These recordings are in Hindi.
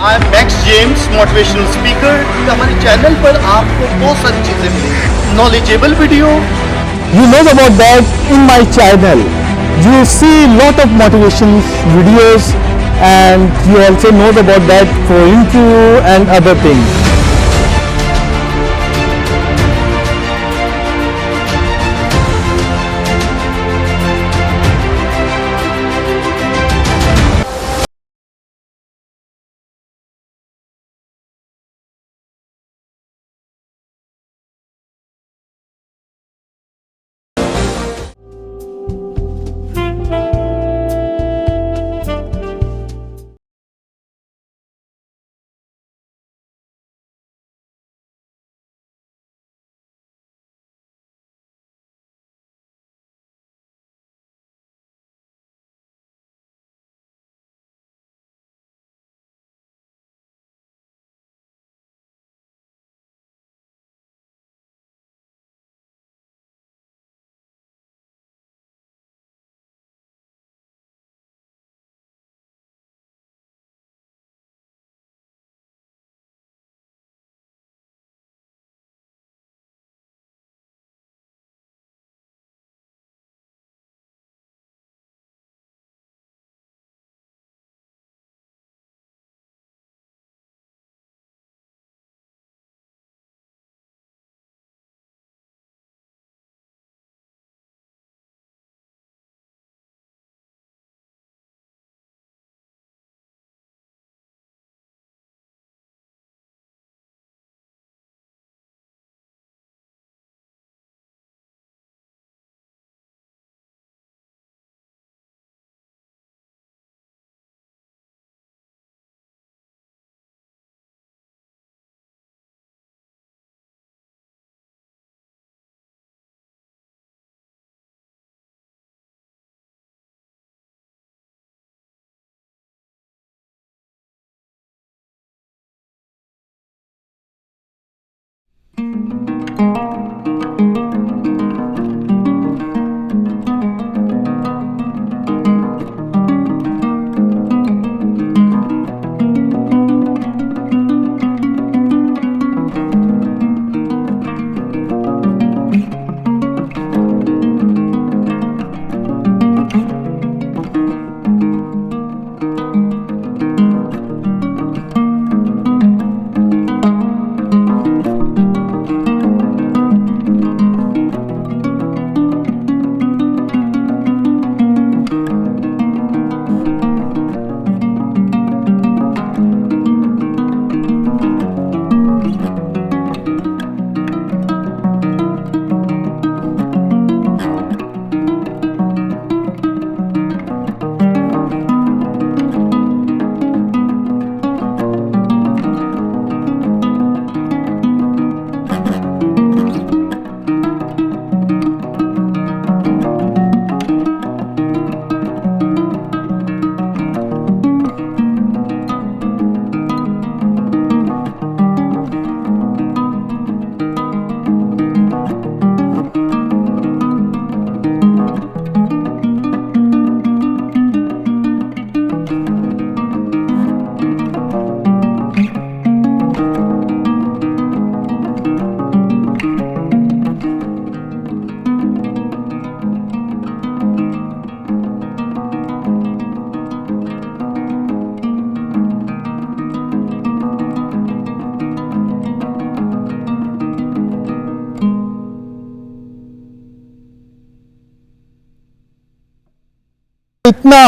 I am max James, motivational speaker. हमारे चैनल पर आपको बहुत सारी चीजें मिलेंगी, knowledgeable video. You know about that in my channel. You see lot of motivation videos and you also know about that for interview and other things. इतना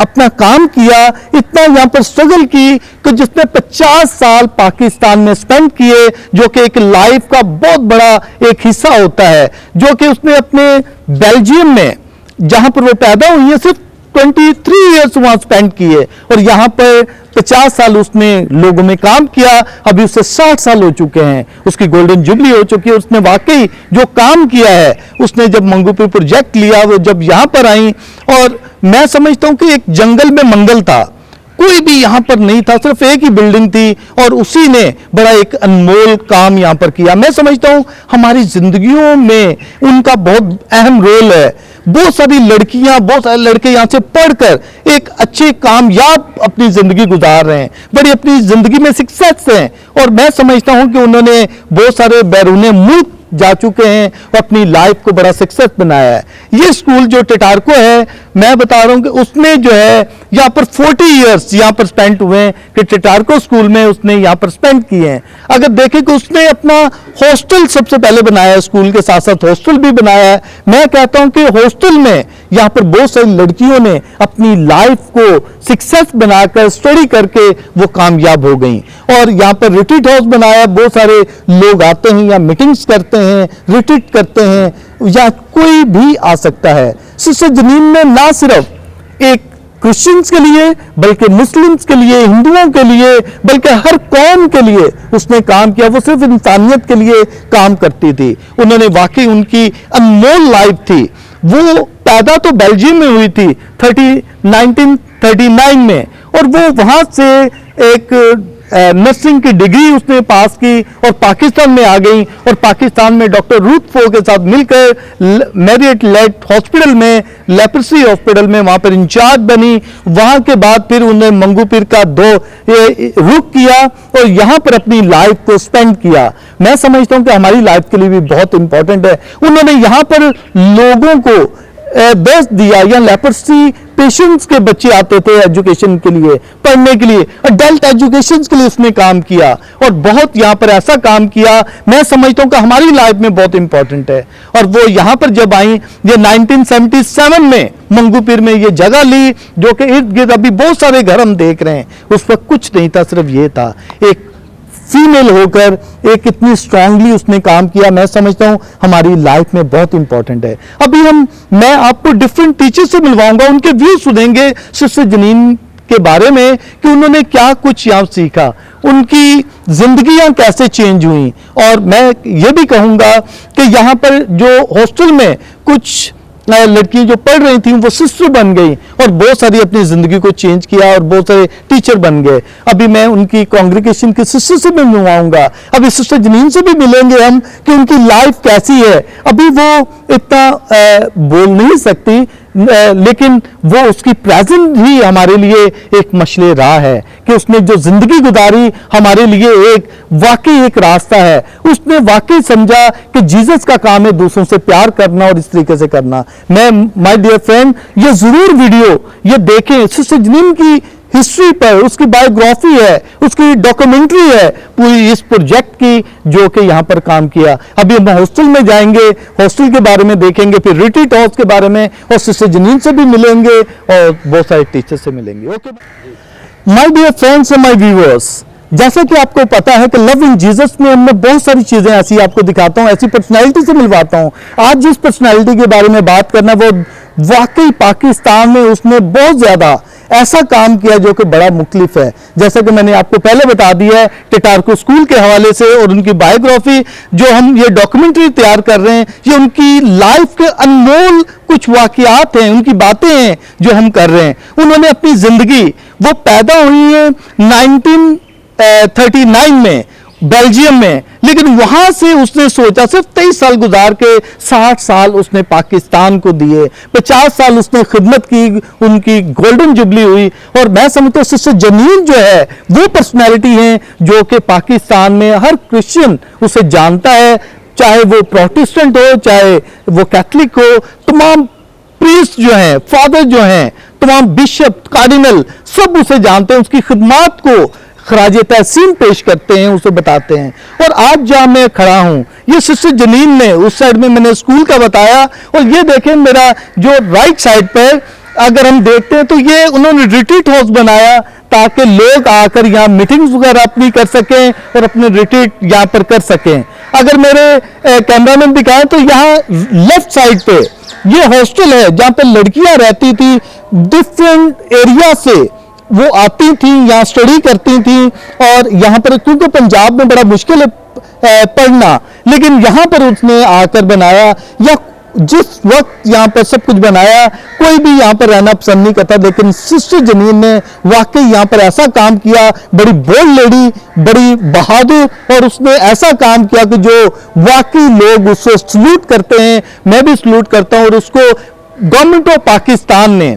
अपना काम किया, इतना यहाँ पर स्ट्रगल की कि जिसने 50 साल पाकिस्तान में स्पेंड किए, जो कि एक लाइफ का बहुत बड़ा एक हिस्सा होता है, जो कि उसने अपने बेल्जियम में जहां पर वो पैदा हुई है सिर्फ 23 इयर्स वहां स्पेंड किए और यहाँ पर 50 साल उसने लोगों में काम किया। अभी उससे 60 साल हो चुके हैं, उसकी गोल्डन जुबली हो चुकी है। उसने वाकई जो काम किया है, उसने जब मंगूपी प्रोजेक्ट लिया, वो जब यहाँ पर आई, और मैं समझता हूँ कि एक जंगल में मंगल था, कोई भी यहाँ पर नहीं था, सिर्फ एक ही बिल्डिंग थी और उसी ने बड़ा एक अनमोल काम यहाँ पर किया। मैं समझता हूँ हमारी जिंदगियों में उनका बहुत अहम रोल है। बहुत सारी लड़कियां, बहुत सारे लड़के यहाँ से पढ़कर एक अच्छे कामयाब अपनी जिंदगी गुजार रहे हैं, बड़ी अपनी जिंदगी में सक्सेस हैं। और मैं समझता हूं कि उन्होंने बहुत सारे बैरूने मुल्क जा चुके हैं और अपनी लाइफ को बड़ा सक्सेस बनाया है। ये स्कूल जो टिटारको है, मैं बता रहा हूं कि उसने जो है यहाँ पर 40 इयर्स यहाँ पर स्पेंड हुए हैं कि टिटारको स्कूल में उसने यहाँ पर स्पेंड किए हैं। अगर देखें कि उसने अपना हॉस्टल सबसे पहले बनाया है, स्कूल के साथ साथ हॉस्टल भी बनाया है। मैं कहता हूं कि हॉस्टल में यहाँ पर बहुत सारी लड़कियों ने अपनी लाइफ को सक्सेस बनाकर स्टडी करके वो कामयाब हो गई। और यहाँ पर रिट्रीट हाउस बनाया, बहुत सारे लोग आते हैं या मीटिंग्स करते हैं, रिट्रीट करते हैं, या कोई भी आ सकता है। सिस्टर जनीन ने ना सिर्फ एक क्रिश्चियंस के लिए बल्कि मुस्लिम्स के लिए, हिंदुओं के लिए, बल्कि हर कौम के लिए उसने काम किया। वो सिर्फ इंसानियत के लिए काम करती थी। उन्होंने वाकई उनकी अनमोल लाइफ थी। वो पैदा तो बेल्जियम में हुई थी 1939 में, और वो वहां से एक नर्सिंग की डिग्री उसने पास की और पाकिस्तान में आ गई। और पाकिस्तान में डॉक्टर रूथ फो के साथ मिलकर मैरियट लेट हॉस्पिटल में, लेप्रेसी हॉस्पिटल में वहां पर इंचार्ज बनी। वहां के बाद फिर उन्होंने मंगूपीर का रुख किया और यहां पर अपनी लाइफ को स्पेंड किया। मैं समझता हूं कि हमारी लाइफ के लिए भी बहुत इंपॉर्टेंट है। उन्होंने यहां पर लोगों को बेस्ट दिया, या लेप्रेसी पेशेंट्स के बच्चे आते थे एजुकेशन के लिए, पढ़ने के लिए, अडल्ट एजुकेशन के लिए उसने काम किया और बहुत यहाँ पर ऐसा काम किया। मैं समझता हूँ कि हमारी लाइफ में बहुत इंपॉर्टेंट है। और वो यहाँ पर जब आई, ये 1977 में मंगूपीर में ये जगह ली, जो कि इर्द गिर्द अभी बहुत सारे घर हम देख रहे हैं। उस वक्त कुछ नहीं था, सिर्फ ये था। एक फीमेल होकर एक इतनी स्ट्रांगली उसने काम किया। मैं समझता हूं हमारी लाइफ में बहुत इंपॉर्टेंट है। अभी मैं आपको डिफरेंट टीचर से मिलवाऊंगा, उनके व्यू सुनेंगे सिस्टर जनीन के बारे में कि उन्होंने क्या कुछ यहाँ सीखा, उनकी जिंदगियां कैसे चेंज हुई। और मैं ये भी कहूंगा कि यहाँ पर जो हॉस्टल में कुछ लड़कियां जो पढ़ रही थी वो सिस्टर बन गई और बहुत सारी अपनी जिंदगी को चेंज किया और बहुत सारे टीचर बन गए। अभी मैं उनकी कांग्रीगेशन के सिस्टर से भी मिलवाऊंगा, अभी सिस्टर जनीन से भी मिलेंगे हम कि उनकी लाइफ कैसी है। अभी वो इतना बोल नहीं सकती, लेकिन वो उसकी प्रेजेंट ही हमारे लिए एक मशले राह है कि उसने जो जिंदगी गुजारी हमारे लिए एक वाकई एक रास्ता है। उसने वाकई समझा कि जीसस का काम है दूसरों से प्यार करना और इस तरीके से करना। मैं माय डियर फ्रेंड, ये जरूर वीडियो ये देखें। सिस्टर जनीन की हिस्ट्री पर उसकी बायोग्राफी है, उसकी डॉक्यूमेंट्री है पूरी इस प्रोजेक्ट की जो कि यहाँ पर काम किया। अभी हम हॉस्टल में जाएंगे, हॉस्टल के बारे में देखेंगे, फिर रिट्रीट हाउस के बारे में, और सिस्टर जनीन से भी मिलेंगे और बहुत सारे टीचर से मिलेंगे। Okay my dear friends and my viewers, जैसा कि आपको पता है कि लव इन जीसस में हमने बहुत सारी चीजें ऐसी आपको दिखाता हूं, ऐसी पर्सनालिटी से मिलवाता हूं। आज जिस पर्सनालिटी के बारे में बात करना, वो वाकई पाकिस्तान में उसने बहुत ज्यादा ऐसा काम किया जो कि बड़ा मुख्तलिफ है। जैसा कि मैंने आपको पहले बता दिया है टिटारको स्कूल के हवाले से, और उनकी बायोग्राफी जो हम ये डॉक्यूमेंट्री तैयार कर रहे हैं, ये उनकी लाइफ के अनमोल कुछ वाकयात हैं, उनकी बातें हैं जो हम कर रहे हैं। उन्होंने अपनी जिंदगी, वो पैदा हुई है 1939 में बेल्जियम में, लेकिन वहां से उसने सोचा सिर्फ 23 साल गुजार के 60 साल उसने पाकिस्तान को दिए, 50 साल उसने खिदमत की, उनकी गोल्डन जुबली हुई। और मैं समझता हूं सिस्टर जनीन जो है वो पर्सनैलिटी है जो कि पाकिस्तान में हर क्रिश्चियन उसे जानता है, चाहे वो प्रोटेस्टेंट हो, चाहे वो कैथलिक हो। तमाम प्रीस्ट जो हैं, फादर जो हैं, तमाम बिशप, कार्डिनल सब उसे जानते हैं, उसकी खिदमत को खराज तहसीन पेश करते हैं, उसे बताते हैं। और आज जहां मैं खड़ा हूं, ये सिस्टर जनीन ने उस साइड में मैंने स्कूल का बताया, और ये देखें मेरा जो राइट साइड पर अगर हम देखते हैं तो ये उन्होंने रिट्रीट हाउस बनाया ताकि लोग आकर यहाँ मीटिंग्स वगैरह अपनी कर सकें और अपने रिट्रीट यहाँ पर कर सकें। अगर मेरे कैमरामैन दिखाएं तो यहाँ लेफ्ट साइड पे ये हॉस्टल है जहाँ पर लड़कियां रहती थी, डिफरेंट एरिया से वो आती थी, यहाँ स्टडी करती थी। और यहाँ पर क्योंकि पंजाब में बड़ा मुश्किल है पढ़ना, लेकिन यहाँ पर उसने आकर बनाया। या जिस वक्त यहाँ पर सब कुछ बनाया, कोई भी यहाँ पर रहना पसंद नहीं करता, लेकिन सिस्टर जनीन ने वाकई यहाँ पर ऐसा काम किया। बड़ी बोल्ड लेडी, बड़ी बहादुर, और उसने ऐसा काम किया कि जो वाकई लोग उसको सल्यूट करते हैं। मैं भी सल्यूट करता हूँ। और उसको गवर्नमेंट ऑफ पाकिस्तान ने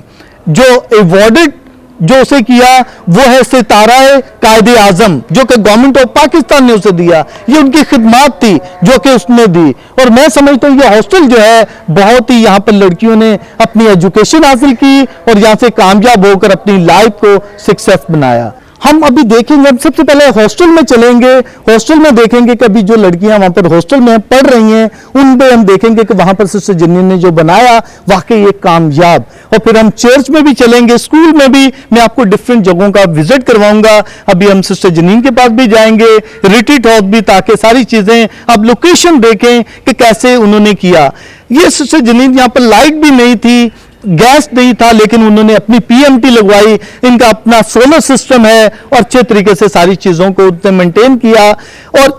जो अवॉर्डेड जो उसे किया वो है सितारा कायदे आजम, जो कि गवर्नमेंट ऑफ पाकिस्तान ने उसे दिया। ये उनकी खिदमत थी जो कि उसने दी। और मैं समझता हूँ ये हॉस्टल जो है बहुत ही यहाँ पर लड़कियों ने अपनी एजुकेशन हासिल की और यहाँ से कामयाब होकर अपनी लाइफ को सक्सेस बनाया। हम अभी देखेंगे, हम सबसे पहले हॉस्टल में चलेंगे। हॉस्टल में देखेंगे कि अभी जो लड़कियां वहां पर हॉस्टल में पढ़ रही हैं उन पे हम देखेंगे कि वहां पर सिस्टर जनीन ने जो बनाया वाकई एक कामयाब। और फिर हम चर्च में भी चलेंगे, स्कूल में भी मैं आपको डिफरेंट जगहों का विजिट करवाऊंगा। अभी हम सिस्टर जनीन के पास भी जाएंगे, रिट्रीट हाउस भी, ताकि सारी चीजें आप लोकेशन देखें कि कैसे उन्होंने किया। ये सिस्टर जनीन, यहाँ पर लाइट भी नहीं थी, गैस नहीं था, लेकिन उन्होंने अपनी पीएमटी लगवाई। इनका अपना सोलर सिस्टम है और अच्छे तरीके से सारी चीजों को उन्होंने मेंटेन किया। और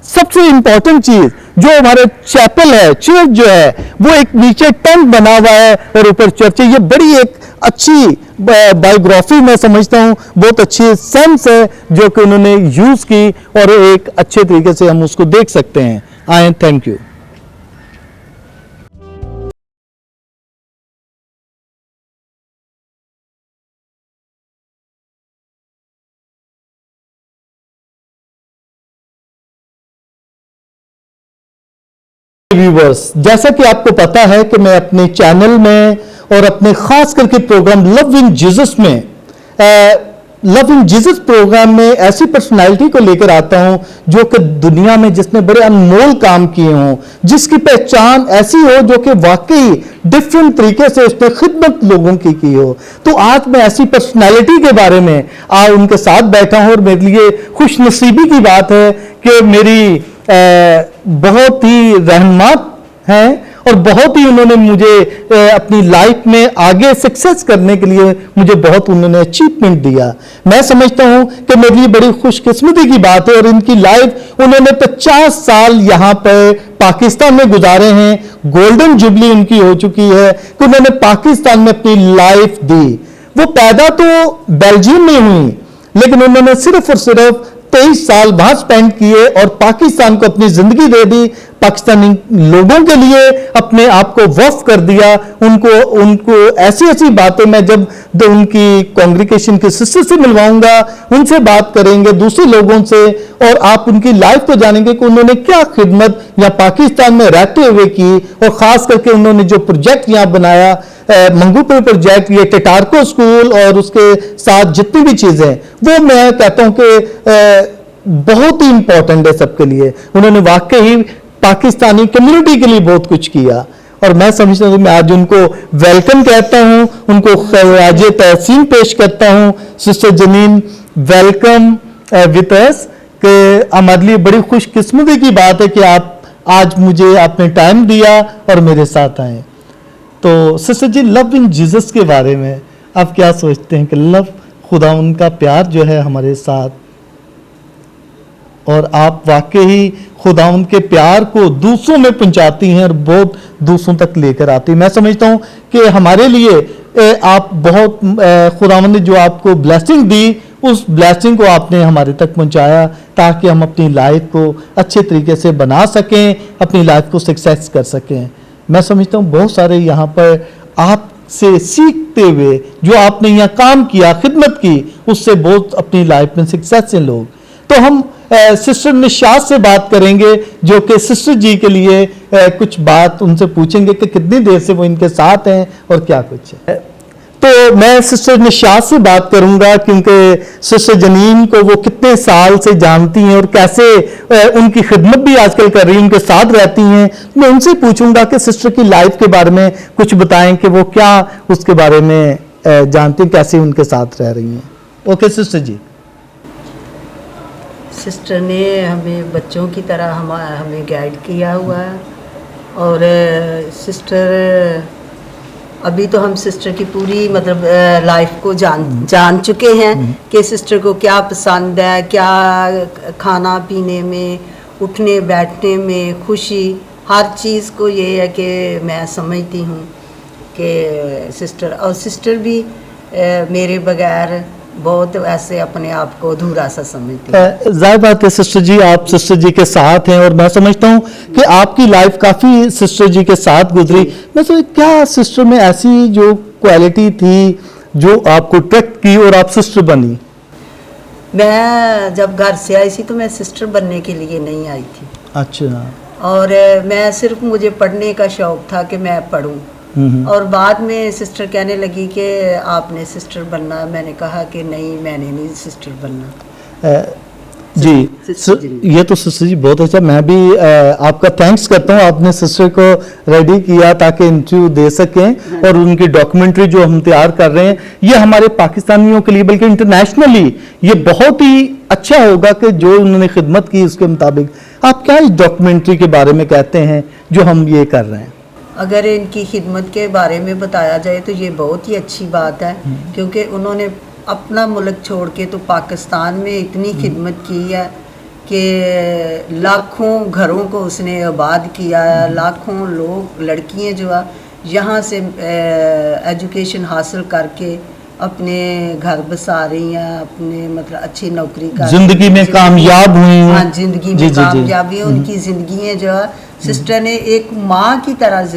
सबसे इंपॉर्टेंट चीज जो हमारे चैपल है, चर्च जो है, वो एक नीचे टेंट बना हुआ है और ऊपर चर्च है। ये बड़ी एक अच्छी बायोग्राफी मैं समझता हूँ, बहुत अच्छी सेंस है जो कि उन्होंने यूज की और एक अच्छे तरीके से हम उसको देख सकते हैं। आए, थैंक यू। व्यूवर्स, जैसा कि आपको पता है कि मैं अपने चैनल में और अपने खास करके प्रोग्राम लव इन जीसस में, लव इन जीसस प्रोग्राम में ऐसी पर्सनालिटी को लेकर आता हूं जो कि दुनिया में जिसने बड़े अनमोल काम किए हों, जिसकी पहचान ऐसी हो जो कि वाकई डिफरेंट तरीके से उसने खिदमत लोगों की हो। तो आज मैं ऐसी पर्सनालिटी के बारे में आज उनके साथ बैठा हूं और मेरे लिए खुशनसीबी की बात है कि मेरी बहुत ही रहनुमात हैं और बहुत ही उन्होंने मुझे अपनी लाइफ में आगे सक्सेस करने के लिए मुझे बहुत उन्होंने अचीवमेंट दिया। मैं समझता हूं कि मेरे लिए बड़ी खुशकिस्मती की बात है। और इनकी लाइफ, उन्होंने 50 साल यहां पर पाकिस्तान में गुजारे हैं। गोल्डन जुबली उनकी हो चुकी है कि उन्होंने पाकिस्तान में अपनी लाइफ दी। वो पैदा तो बेल्जियम में हुई, लेकिन उन्होंने सिर्फ और सिर्फ 23 साल वहां स्पेंड किए और पाकिस्तान को अपनी जिंदगी दे दी। पाकिस्तानी लोगों के लिए अपने आप को वक्फ कर दिया। उनको ऐसी ऐसी बातें मैं जब उनकी कांग्रीगेशन के सिस्टर से मिलवाऊंगा, उनसे बात करेंगे, दूसरे लोगों से, और आप उनकी लाइफ को जानेंगे कि उन्होंने क्या खिदमत यहाँ पाकिस्तान में रहते हुए की। और खास करके उन्होंने जो प्रोजेक्ट यहाँ बनाया, मंगूपुर प्रोजेक्ट, ये टेटारको स्कूल और उसके साथ जितनी भी चीजें, वो मैं कहता हूं कि बहुत ही इंपॉर्टेंट है सबके लिए। उन्होंने वाकई पाकिस्तानी कम्युनिटी के लिए बहुत कुछ किया और मैं समझता हूं कि मैं आज उनको वेलकम कहता हूं, उनको खराज तहसीन पेश करता हूं। Sister जनीन, welcome with us. कि हमारे लिए बड़ी खुशकिस्मती की बात है कि आप आज मुझे आपने टाइम दिया और मेरे साथ आए। तो sister ji, love in Jesus के बारे में आप क्या सोचते हैं कि लव, खुदा उनका प्यार जो है हमारे साथ, और आप वाकई खुदा उनके प्यार को दूसरों में पहुंचाती हैं और बहुत दूसरों तक लेकर आती हैं। मैं समझता हूं कि हमारे लिए आप बहुत, खुदावंद ने जो आपको ब्लेसिंग दी, उस ब्लेसिंग को आपने हमारे तक पहुंचाया ताकि हम अपनी लाइफ को अच्छे तरीके से बना सकें, अपनी लाइफ को सक्सेस कर सकें। मैं समझता हूं बहुत सारे यहाँ पर आपसे सीखते हुए, जो आपने यहाँ काम किया, खिदमत की, उससे बहुत अपनी लाइफ में सक्सेस हैं लोग। तो हम सिस्टर निशात से बात करेंगे जो कि सिस्टर जी के लिए कुछ बात उनसे पूछेंगे कि कितनी देर से वो इनके साथ हैं और क्या कुछ है। तो मैं सिस्टर निशात से बात करूंगा क्योंकि सिस्टर जनीन को वो कितने साल से जानती हैं और कैसे उनकी खिदमत भी आजकल कर रही हैं, उनके साथ रहती हैं। मैं उनसे पूछूंगा कि सिस्टर की लाइफ के बारे में कुछ बताएं कि वो क्या उसके बारे में जानती हैं, कैसे उनके साथ रह रही हैं। ओके सिस्टर जी। सिस्टर ने हमें बच्चों की तरह हमें गाइड किया हुआ है। और सिस्टर, अभी तो हम सिस्टर की पूरी मतलब लाइफ को जान चुके हैं कि सिस्टर को क्या पसंद है, क्या खाना पीने में, उठने बैठने में, खुशी, हर चीज़ को ये है कि मैं समझती हूँ कि सिस्टर भी मेरे बगैर बहुत ऐसे अपने आप को अधूरा सा समझती है। जाहिर बात है सिस्टर जी, आप सिस्टर जी के साथ हैं और मैं समझता हूँ कि आपकी लाइफ काफ़ी सिस्टर जी के साथ गुजरी। मैं सोच क्या सिस्टर में ऐसी जो क्वालिटी थी जो आपको अट्रैक्ट की और आप सिस्टर बनी? मैं जब घर से आई थी तो मैं सिस्टर बनने के लिए नहीं आई थी। अच्छा। और मैं सिर्फ मुझे पढ़ने का शौक़ था कि मैं पढूं। और बाद में सिस्टर कहने लगी कि आपने सिस्टर बनना है। मैंने कहा कि नहीं, मैंने नहीं सिस्टर बनना। जी, ये तो सिस्टर जी बहुत अच्छा। मैं भी आपका थैंक्स करता हूँ, आपने सिस्टर को रेडी किया ताकि इंटरव्यू दे सकें और उनकी डॉक्यूमेंट्री जो हम तैयार कर रहे हैं ये हमारे पाकिस्तानियों के लिए बल्कि इंटरनेशनली ये बहुत ही अच्छा होगा कि जो उन्होंने खिदमत की उसके मुताबिक। आप क्या इस डॉक्यूमेंट्री के बारे में कहते हैं जो हम ये कर रहे हैं? अगर इनकी खिदमत के बारे में बताया जाए तो ये बहुत ही अच्छी बात है, क्योंकि उन्होंने अपना मुल्क छोड़ के तो पाकिस्तान में इतनी खिदमत की है कि लाखों घरों को उसने आबाद किया है। लाखों लोग, लड़कियां जो है यहाँ से एजुकेशन हासिल करके अपने घर बसा रही हैं, अपने मतलब अच्छी नौकरी कर, जिंदगी में कामयाब हुई। हाँ, जिंदगी में कामयाबी है। उनकी ज़िंदगी जो है सिस्टर ने एक माँ की तरह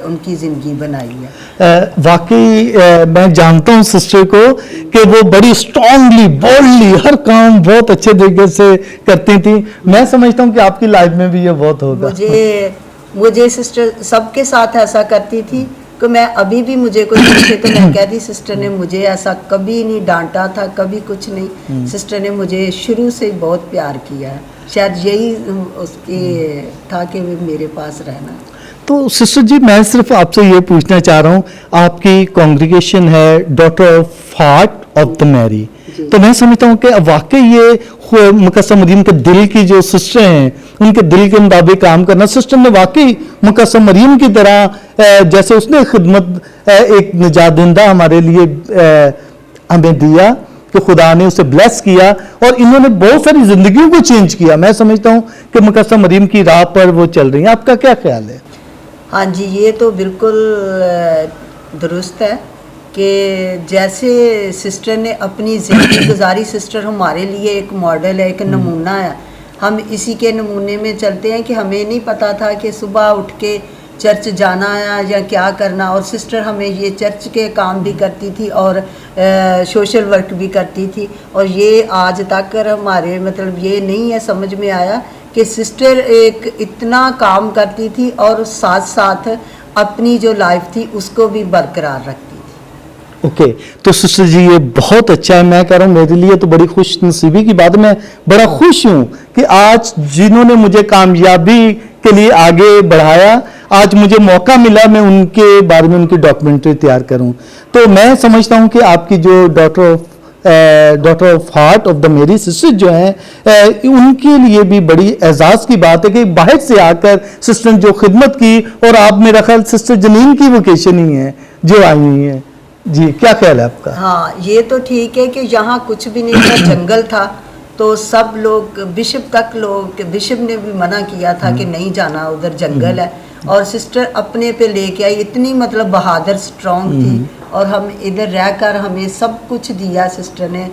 उनकी ज़िंदगी बनाई है। वाकई मैं जानता हूँ सिस्टर को कि वो बड़ी स्ट्रांगली, बोल्डली हर काम बहुत अच्छे तरीके से करती थी। मैं समझता हूँ कि आपकी लाइफ में भी ये बहुत होगा। मुझे सिस्टर सबके साथ ऐसा करती थी कि मैं अभी भी मुझे कोई पूछे तो मैं कहती सिस्टर ने मुझे ऐसा कभी नहीं डांटा था, कभी कुछ नहीं। सिस्टर ने मुझे शुरू से बहुत प्यार किया है। शायद यही उसकी था कि मेरे पास रहना। तो सिस्टर जी मैं सिर्फ आपसे ये पूछना चाह रहा हूँ, आपकी कांग्रीगेशन है daughter of heart of the Mary, तो मैं समझता हूँ कि वाकई ये मुकद्दस मरियम के दिल की जो सिस्टर हैं उनके दिल के मुताबिक काम करना। सिस्टर ने वाकई मुकद्दस मरियम की तरह जैसे उसने खिदमत एक निजात देंदा हमारे लिए हमें दिया तो खुदा ने उसे ब्लेस किया और इन्होंने बहुत सारी जिंदगियों को चेंज किया। मैं समझता हूँ कि मुकद्दस मरियम की राह पर वो चल रही हैं। आपका क्या ख्याल है? हाँ जी, ये तो बिल्कुल दुरुस्त है कि जैसे सिस्टर ने अपनी ज़िंदगी गुजारी, सिस्टर हमारे लिए एक मॉडल है, एक नमूना है। हम इसी के नमूने में चलते हैं कि हमें नहीं पता था कि सुबह उठ के चर्च जाना है या क्या करना, और सिस्टर हमें ये चर्च के काम भी करती थी और सोशल वर्क भी करती थी। और ये आज तक हमारे मतलब ये नहीं है समझ में आया कि सिस्टर एक इतना काम करती थी और साथ साथ अपनी जो लाइफ थी उसको भी बरकरार रखती थी। ओके, तो सिस्टर जी ये बहुत अच्छा है। मैं कह रहा हूँ मेरे लिए तो बड़ी खुश नसीबी की बात है। मैं बड़ा खुश हूँ कि आज जिन्होंने मुझे कामयाबी के लिए आगे बढ़ाया, आज मुझे मौका मिला मैं उनके बारे में उनकी डॉक्यूमेंट्री तैयार करूं। तो मैं समझता हूं कि आपकी जो daughter of heart of the मेरी सिस्टर जो हैं उनके लिए भी बड़ी एजाज की बात है कि बाहर से आकर सिस्टर ने जो खिदमत की, और आप मेरा ख्याल सिस्टर जनीन की वोकेशन ही है जो आई हुई है। जी, क्या ख्याल है आपका? हाँ, ये तो ठीक है कि यहाँ कुछ भी नहीं था, जंगल था, तो सब लोग बिशप ने भी मना किया था कि नहीं जाना, उधर जंगल है। और सिस्टर अपने पे लेके आई, इतनी मतलब बहादुर स्ट्रॉन्ग थी, और हम इधर रहकर हमें सब कुछ दिया सिस्टर ने,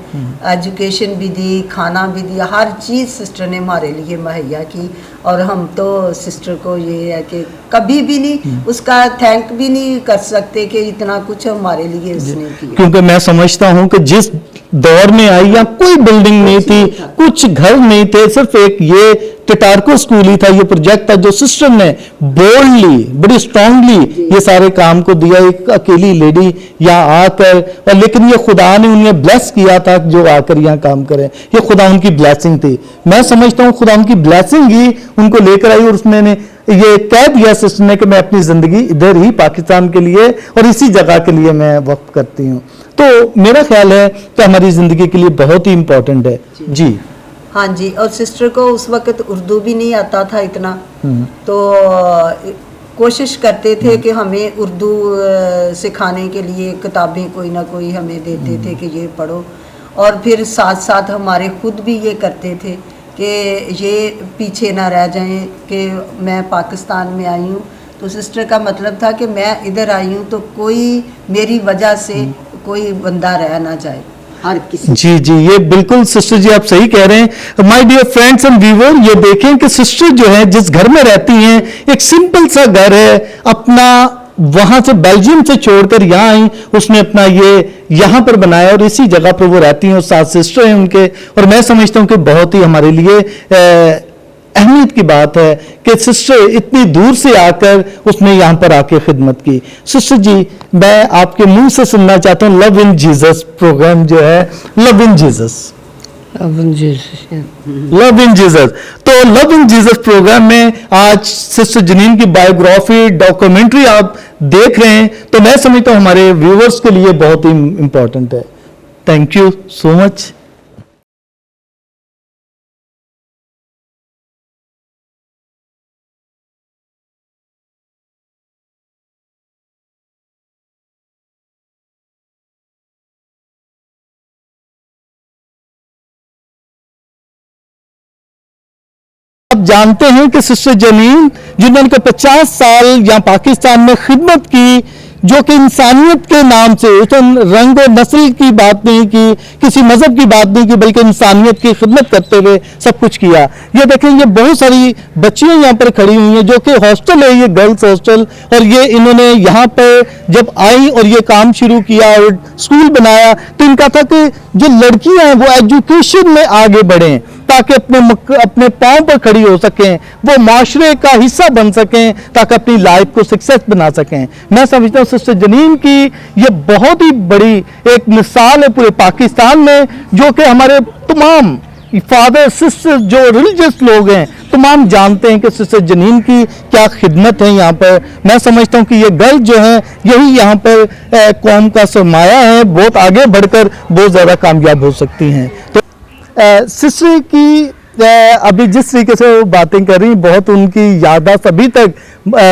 एजुकेशन भी दी, खाना भी दिया, हर चीज़ सिस्टर ने हमारे लिए मुहैया की। और हम तो सिस्टर को ये है कि कभी भी नहीं उसका थैंक भी नहीं कर सकते कि इतना कुछ हमारे लिए उसने किया। क्योंकि मैं समझता हूं कि जिस दौर में आई या कोई बिल्डिंग नहीं थी, कुछ घर नहीं थे, सिर्फ एक ये टिटारको स्कूल ही था, ये प्रोजेक्ट था जो सिस्टर ने बोल्डली बड़ी स्ट्रांगली ये सारे काम को दिया। एक अकेली लेडी यहाँ आकर, और लेकिन ये खुदा ने उन्हें ब्लेस किया था जो आकर यहाँ काम करें। ये खुदा उनकी ब्लेसिंग थी। मैं समझता हूँ खुदा उनकी ब्लेसिंग ही उनको लेकर आई, और उसने ये कह दिया सिस्टर ने कि मैं अपनी जिंदगी इधर ही पाकिस्तान के लिए और इसी जगह के लिए मैं वक्त करती हूँ। तो मेरा ख्याल है कि हमारी जिंदगी के लिए बहुत ही इंपॉर्टेंट है। जी हाँ जी, और सिस्टर को उस वक्त उर्दू भी नहीं आता था इतना, तो कोशिश करते थे कि हमें उर्दू सिखाने के लिए किताबें कोई ना कोई हमें देते थे कि ये पढ़ो, और फिर साथ साथ हमारे खुद भी ये करते थे कि ये पीछे ना रह जाएं कि मैं पाकिस्तान में आई हूँ। तो सिस्टर का मतलब था कि मैं इधर आई हूँ तो कोई मेरी वजह से कोई बंदा रह ना जाए, हर किसी। जी जी, ये बिल्कुल सिस्टर जी आप सही कह रहे हैं। My dear friends and viewer, ये देखें कि सिस्टर जो है जिस घर में रहती हैं, एक सिंपल सा घर है, अपना वहां से बेल्जियम से छोड़कर यहाँ आई, उसने अपना ये यहाँ पर बनाया और इसी जगह पर वो रहती हैं और 7 सिस्टर हैं उनके। और मैं समझता हूँ कि बहुत ही हमारे लिए अहमियत की बात है कि सिस्टर इतनी दूर से आकर उसने यहाँ पर आके खिदमत की। सिस्टर जी, मैं आपके मुंह से सुनना चाहता हूँ, लव इन जीसस प्रोग्राम जो है, love in Jesus, love in Jesus. तो लव इन जीसस प्रोग्राम में आज सिस्टर जनीन की बायोग्राफी डॉक्यूमेंट्री आप देख रहे हैं, तो मैं समझता हूँ हमारे व्यूअर्स के लिए बहुत ही इंपॉर्टेंट है। Thank you so much. आप जानते हैं कि सिस्टर जनीन जिन्होंने 50 साल यहाँ पाकिस्तान में खिदमत की, जो कि इंसानियत के नाम से, उसने रंग और नस्ल की बात नहीं की, किसी मजहब की बात नहीं की, बल्कि इंसानियत की खिदमत करते हुए सब कुछ किया। ये देखें, ये बहुत सारी बच्चियां यहाँ पर खड़ी हुई हैं, जो कि हॉस्टल है, ये गर्ल्स हॉस्टल, और ये इन्होंने यहाँ पर जब आई और ये काम शुरू किया और स्कूल बनाया, तो इनका था कि जो लड़कियां हैं वो एजुकेशन में आगे बढ़ें, ताकि अपने पांव पर खड़ी हो सकें, वो माशरे का हिस्सा बन सकें, ताकि अपनी लाइफ को सक्सेस बना सकें। मैं समझता हूँ सिस्टर जनीन की ये बहुत ही बड़ी एक मिसाल है पूरे पाकिस्तान में, जो कि हमारे तमाम फादर सिस्टर जो रिलीजियस लोग हैं तमाम जानते हैं कि सिस्टर जनीन की क्या खिदमत है यहाँ पर। मैं समझता हूँ कि ये गर्ल जो है यही यहाँ पर कौम का सरमाया है, बहुत आगे बढ़कर बहुत ज़्यादा कामयाब हो सकती हैं। तो सिस्टर की अभी जिस तरीके से वो बातें कर रही हैं, बहुत उनकी याददाश्त अभी तक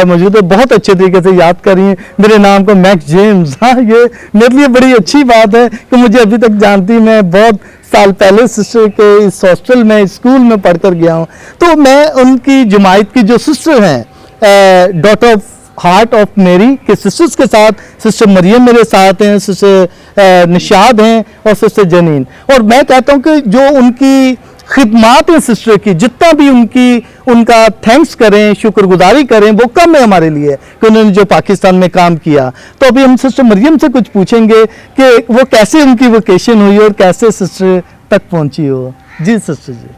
मौजूद है, बहुत अच्छे तरीके से याद कर रही हैं। मेरे नाम को मैक्स जेम्स, हाँ, ये मेरे लिए बड़ी अच्छी बात है कि मुझे अभी तक जानती। मैं बहुत साल पहले सिस्टर के इस हॉस्टल में, स्कूल में पढ़कर गया हूँ। तो मैं उनकी जमायत की जो सिस्टर हैं, डॉटर ऑफ हार्ट ऑफ मेरी के सिस्टर्स के साथ, सिस्टर मरियम मेरे साथ हैं, सिस्टर निशाद हैं और सिस्टर जनीन। और मैं कहता हूँ कि जो उनकी खिदमात है सिस्टर की, जितना भी उनका थैंक्स करें, शुक्रगुजारी करें, वो कम है हमारे लिए कि उन्होंने जो पाकिस्तान में काम किया। तो अभी हम सिस्टर मरियम से कुछ पूछेंगे कि वो कैसे उनकी वोकेशन हुई और कैसे सिस्टर तक पहुंची हो। जी सिस्टर जी।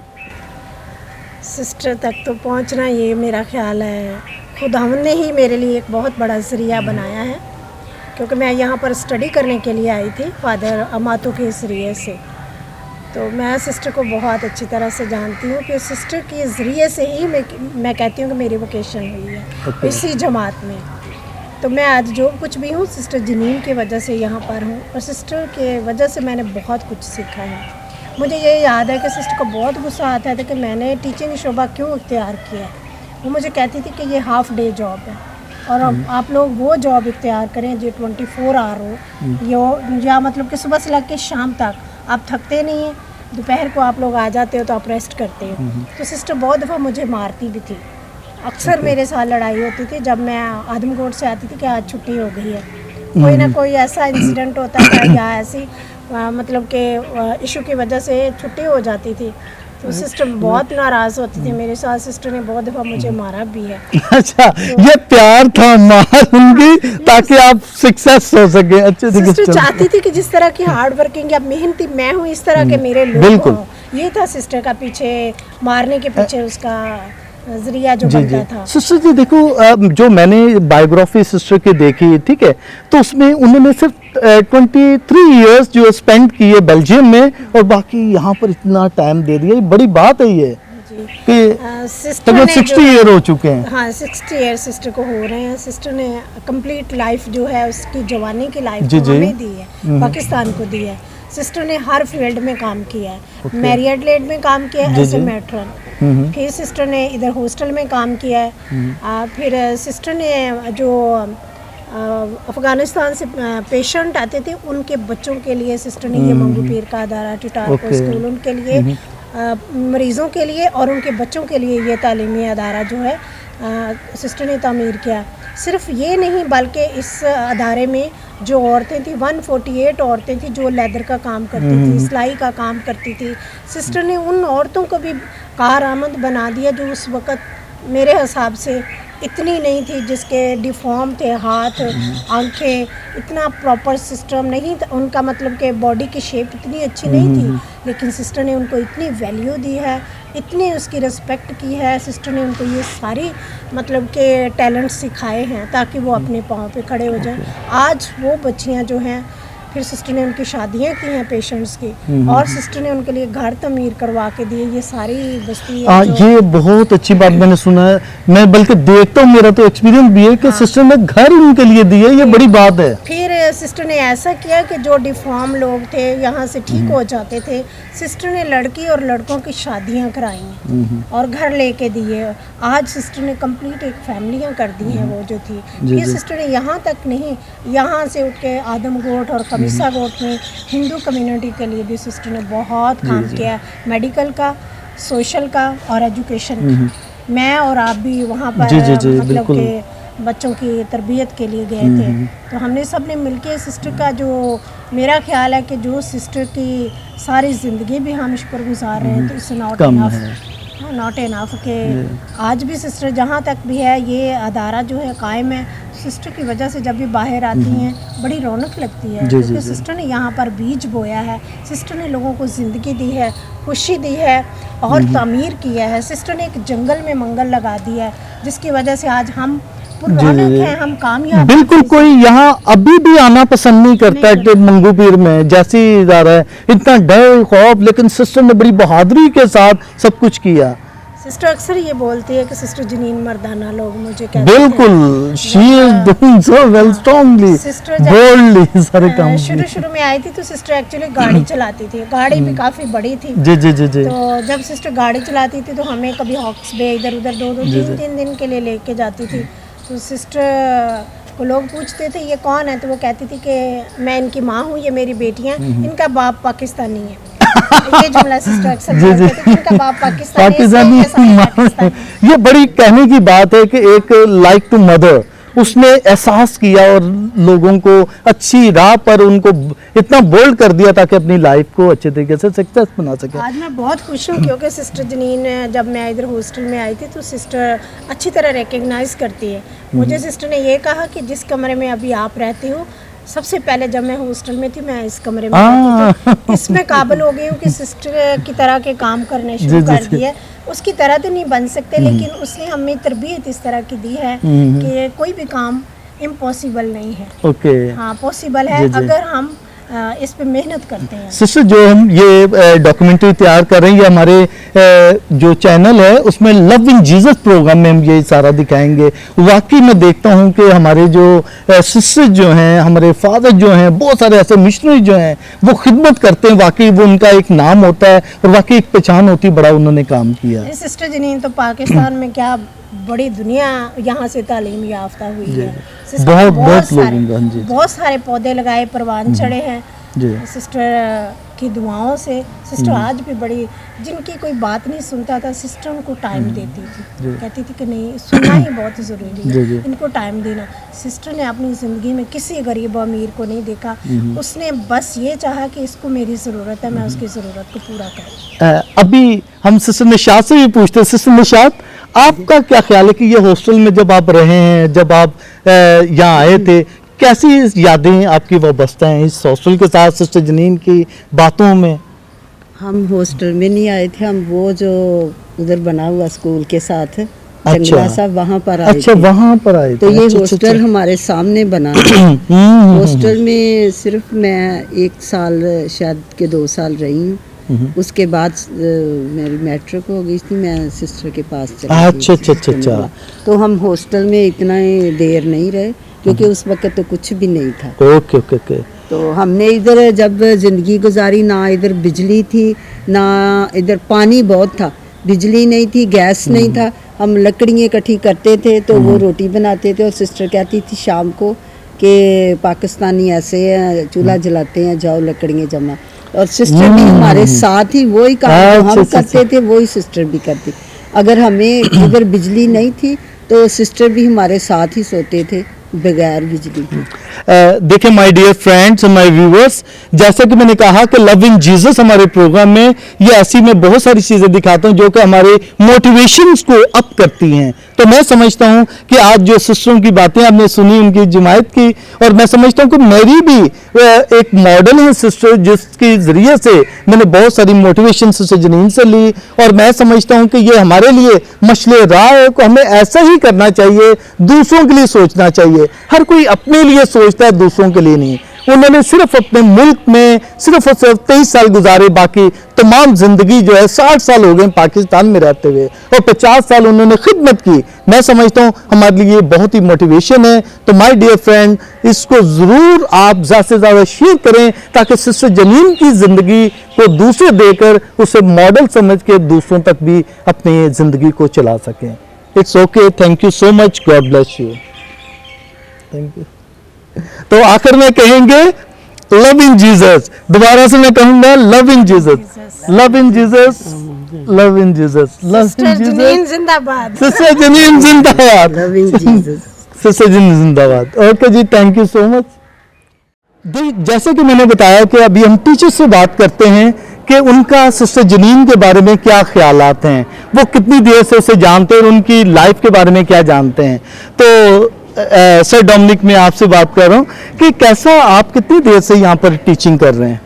सिस्टर तक तो पहुंचना, ये मेरा ख्याल है खुदावंद ने ही मेरे लिए एक बहुत बड़ा ज़रिया बनाया है, क्योंकि मैं यहाँ पर स्टडी करने के लिए आई थी फादर अमातो के ज़रिए से। तो मैं सिस्टर को बहुत अच्छी तरह से जानती हूँ कि सिस्टर के ज़रिए से ही मैं कहती हूँ कि मेरी वोकेशन हुई है इसी जमात में। तो मैं आज जो कुछ भी हूँ सिस्टर जनीन की वजह से यहाँ पर हूँ, और सिस्टर के वजह से मैंने बहुत कुछ सीखा है। मुझे ये याद है कि सिस्टर को बहुत गुस्सा आता था कि मैंने टीचिंग शोबा क्यों इख्तियार किया। वो मुझे कहती थी कि ये हाफ डे जॉब है, और अब आप लोग वो जॉब इख्तियार करें जो 24 आवर हो, या मतलब कि सुबह से लग के शाम तक आप थकते नहीं हैं, दोपहर को आप लोग आ जाते हो तो आप रेस्ट करते हो। तो सिस्टर बहुत दफ़ा मुझे मारती भी थी, अक्सर मेरे साथ लड़ाई होती थी जब मैं आदमकोट से आती थी कि आज छुट्टी हो गई है। कोई ना कोई ऐसा इंसिडेंट होता था या ऐसी मतलब कि इशू की वजह से छुट्टी हो जाती थी, तो सिस्टर बहुत नाराज़ होती थी मेरे साथ। सिस्टर ने बहुत दफ़ा मुझे मारा भी है। अच्छा, तो ये प्यार था मार उनकी ताकि आप सक्सेस हो सके। अच्छे से सिस्टर चाहती थी कि जिस तरह की हार्ड वर्किंग या मेहनती मैं हूँ, इस तरह के मेरे लोग हों। ये था सिस्टर का पीछे मारने के पीछे उसका जरिया जो बनता था। सिस्टर जी देखो, जो मैंने बायोग्राफी सिस्टर की देखी, ठीक है, तो उसमें उन्होंने सिर्फ 23 इयर्स जो स्पेंड किए बेल्जियम में, और बाकी यहाँ पर इतना टाइम दे दिया। बड़ी बात है ये कि सिस्टर 60 ईयर हो चुके हैं। हाँ, 60 ईयर सिस्टर को हो रहे हैं। सिस्टर ने कंप्लीट लाइफ जो है उसकी जवानी की लाइफ को हमें दी है, पाकिस्तान को दी है। सिस्टर ने हर फील्ड में काम किया है। मैरियड लेड में काम किया है एज ए मैट्रन, फिर सिस्टर ने इधर हॉस्टल में काम किया है। फिर सिस्टर ने जो अफ़गानिस्तान से पेशेंट आते थे उनके बच्चों के लिए सिस्टर ने ये मंगू पीर का अदारा टिटार को स्कूल उनके लिए मरीज़ों के लिए और उनके बच्चों के लिए ये तालीमी अदारा जो है सिस्टर ने तामीर किया। सिर्फ ये नहीं बल्कि इस अदारे में जो औरतें थी 148 औरतें थी जो लेदर का काम करती थी, सिलाई का काम करती थी। सिस्टर ने उन औरतों को भी कारआमद बना दिया जो उस वक़्त मेरे हिसाब से इतनी नहीं थी, जिसके डिफॉर्म थे हाथ, आंखें, इतना प्रॉपर सिस्टम नहीं था उनका, मतलब कि बॉडी की शेप इतनी अच्छी नहीं थी, लेकिन सिस्टर ने उनको इतनी वैल्यू दी है, इतनी उसकी रिस्पेक्ट की है। सिस्टर ने उनको ये सारी मतलब के टैलेंट सिखाए हैं ताकि वो अपने पाँव पे खड़े हो जाएं। आज वो बच्चियां जो हैं, फिर सिस्टर ने उनकी शादियां की हैं पेशेंट्स की, और सिस्टर ने उनके लिए घर तमीर करवा के दिए। ये सारी बस्ती ये बहुत अच्छी बात मैंने सुना है, मैं बल्कि देखता हूँ, मेरा तो एक्सपीरियंस भी है कि सिस्टर ने घर उनके लिए दिए, ये बड़ी बात है। फिर सिस्टर ने ऐसा किया कि जो डिफॉर्म लोग थे यहाँ से ठीक हो जाते थे, सिस्टर ने लड़की और लड़कों की शादियाँ कराई और घर लेके दिए। आज सिस्टर ने कंप्लीट एक फैमिलियाँ कर दी हैं वो जो थी। ये सिस्टर ने यहाँ तक नहीं, यहाँ से उठ के आदमगोट और कमीसा गोट में हिंदू कम्युनिटी के लिए भी सिस्टर ने बहुत काम किया, मेडिकल का, सोशल का और एजुकेशन का। मैं और आप भी वहाँ पर मतलब के बच्चों की तरबियत के लिए गए थे, तो हमने सब ने मिलके सिस्टर का, जो मेरा ख्याल है कि जो सिस्टर की सारी ज़िंदगी भी हम शुक्रगुजार रहे हैं, तो इससे नॉट इनफ के आज भी सिस्टर जहाँ तक भी है ये अदारा जो है कायम है। सिस्टर की वजह से जब भी बाहर आती हैं बड़ी रौनक लगती है, क्योंकि सिस्टर ने यहाँ पर बीज बोया है, सिस्टर ने लोगों को ज़िंदगी दी है, खुशी दी है और तामीर किया है। सिस्टर ने एक जंगल में मंगल लगा दिया है, जिसकी वजह से आज हम हैं, हम कामयाब। बिल्कुल, कोई यहाँ अभी भी आना पसंद नहीं करता है कि मंगू पीर में जैसे ही जा रहा है, इतना डर खौफ, लेकिन सिस्टर ने बड़ी बहादुरी के साथ सब कुछ किया। सिस्टर अक्सर ये बोलती है कि सिस्टर जनीन मर्दाना लोग मुझे कहते हैं। बिल्कुल, she is doing so well, strongly, boldly सारे काम। शुरू में आई थी तो सिस्टर एक्चुअली गाड़ी चलाती थी, गाड़ी भी काफ़ी बड़ी थी। जी जी जी जी। तो जब सिस्टर गाड़ी चलाती थी तो हमें कभी हॉक्स बे इधर उधर 2-3 दिन के लिए लेके जाती थी। तो सिस्टर को लोग पूछते थे ये कौन है, तो वो कहती थी कि मैं इनकी माँ हूँ, ये मेरी बेटियाँ, इनका बाप पाकिस्तानी है। ये जुमला सिस्टर अक्सर बोलते थे, इनका बाप पाकिस्तानी है। ये बड़ी कहने की बात है कि एक लाइक टू मदर उसने एहसास किया और लोगों को अच्छी राह पर उनको इतना बोल्ड कर दिया ताकि अपनी लाइफ को अच्छे तरीके से सक्सेस बना सके। आज मैं बहुत खुश हूँ क्योंकि सिस्टर जनीन, जब मैं इधर हॉस्टल में आई थी तो सिस्टर अच्छी तरह रिकग्नाइज करती है मुझे। सिस्टर ने ये कहा कि जिस कमरे में अभी आप रहती हो, सबसे पहले जब मैं हॉस्टल में थी मैं इस कमरे में रहती थी, इसमें काबिल हो गई हूँ कि सिस्टर की तरह के काम करने शुरू कर दिए। उसकी तरह तो नहीं बन सकते, लेकिन उसने हमें तरबियत इस तरह की दी है कि कोई भी काम इम्पॉसिबल नहीं है। ओके, हाँ, पॉसिबल है अगर हम इस पे मेहनत करते हैं। सिस्टर, जो हम ये डॉक्यूमेंट्री तैयार कर रहे हैं, ये हमारे जो चैनल है उसमें लविंग जीसस प्रोग्राम में हम ये सारा दिखाएंगे। वाकई मैं देखता हूँ कि हमारे जो सिस्टर जो हैं, हमारे फादर जो हैं, बहुत सारे ऐसे मिशनरी जो हैं वो खिदमत करते हैं। वाकई वो उनका एक नाम होता है और वाकई एक पहचान होती है, बड़ा उन्होंने काम किया। सिस्टर जनीन तो पाकिस्तान में क्या बड़ी दुनिया यहाँ से तालीम याफ्ता हुई है। बहुत सारे पौधे लगाए, परवान चढ़े हैं सिस्टर की दुआओं से। सिस्टर आज भी बड़ी, जिनकी कोई बात नहीं सुनता था, सिस्टर उनको टाइम देती थी, कहती थी कि नहीं, सुनना ही बहुत ज़रूरी है, इनको टाइम देना। सिस्टर ने अपनी ज़िंदगी में किसी गरीब अमीर को नहीं देखा, उसने बस ये चाहा कि इसको मेरी ज़रूरत है, मैं उसकी ज़रूरत को पूरा करूँ। अभी हम सिस्टर निशात से भी पूछते हैं। सिस्टर निशात, आपका क्या ख्याल है कि ये हॉस्टल में जब आप रहे हैं, जब आप यहाँ आए थे, कैसी यादें आपकी वाबस्ता हैं इस हॉस्टल के साथ, सिस्टर जनीन की बातों में? हम हॉस्टल में नहीं आए थे, हम वो जो उधर बना हुआ स्कूल के साथ जंगला साहब, वहाँ पर आए थे। वहाँ पर आए थे। तो ये हॉस्टल हमारे सामने बना है। हॉस्टल में सिर्फ मैं 1 साल, शायद के 2 साल रही हूँ। उसके बाद मेरी मैट्रिक हो गई थी, मैं सिस्टर के पास चली गई। अच्छा। तो हम हॉस्टल में इतना देर नहीं रहे क्योंकि उस वक्त तो कुछ भी नहीं था। ओके। तो हमने इधर जब ज़िंदगी गुजारी, ना इधर बिजली थी, ना इधर पानी बहुत था, बिजली नहीं थी, गैस नहीं था। हम लकड़ियाँ इकट्ठी करते थे तो वो रोटी बनाते थे, और सिस्टर कहती थी शाम को कि पाकिस्तानी ऐसे हैं, चूल्हा जलाते हैं, जाओ लकड़ियाँ जमा। और सिस्टर भी हमारे साथ ही वही काम जो हम करते थे वही सिस्टर भी करती। अगर हमें अगर बिजली नहीं थी तो सिस्टर भी हमारे साथ ही सोते थे बगैर बिजली। देखिए my dear friends, my viewers, जैसा कि मैंने कहा कि लव इन जीसस हमारे प्रोग्राम में ये ऐसी मैं बहुत सारी चीजें दिखाता हूं जो कि हमारे मोटिवेशंस को अप करती हैं। तो मैं समझता हूं कि आज जो सिस्टरों की बातें आपने सुनी, उनकी जमायत की, और मैं समझता हूं कि मेरी भी एक मॉडल है सिस्टर जिसके जरिए से मैंने बहुत सारी मोटिवेशन सिस्टर जनीन से ली, और मैं समझता हूं कि ये हमारे लिए मशले राह है कि हमें ऐसा ही करना चाहिए, दूसरों के लिए सोचना चाहिए। हर कोई अपने लिए सोचता है, दूसरों के लिए नहीं। उन्होंने सिर्फ अपने मुल्क में सिर्फ और सिर्फ 23 साल गुजारे, बाकी तमाम जिंदगी जो है 60 साल हो गए पाकिस्तान में रहते हुए, और 50 साल उन्होंने खिदमत की। मैं समझता हूँ हमारे लिए बहुत ही मोटिवेशन है। तो माय डियर फ्रेंड, इसको जरूर आप ज़्यादा से ज़्यादा शेयर करें ताकि सिस्टर जनीन की जिंदगी को दूसरे देकर उसे मॉडल समझ के दूसरों तक भी अपनी जिंदगी को चला सकें। It's okay, thank you so much, God bless you, thank you. तो आखिर में कहेंगे लव इन जीसस, दोबारा से मैं कहूंगा love in Jesus, love in Jesus, love in Jesus, love in Jesus, जिंदाबाद, सिस्टर जनीन जिंदाबाद, love in Jesus, sister Janine जिंदाबाद। Okay ji, thank you so much. जैसे कि मैंने बताया कि अभी हम टीचर से बात करते हैं कि उनका सिस्टर जनीन के बारे में क्या ख्यालात हैं, वो कितनी देर से उसे जानते हैं और उनकी लाइफ के बारे में क्या जानते हैं। तो सर डोमिनिक, मैं आपसे बात कर रहा हूँ कि कैसा, आप कितनी देर से यहाँ पर टीचिंग कर रहे हैं?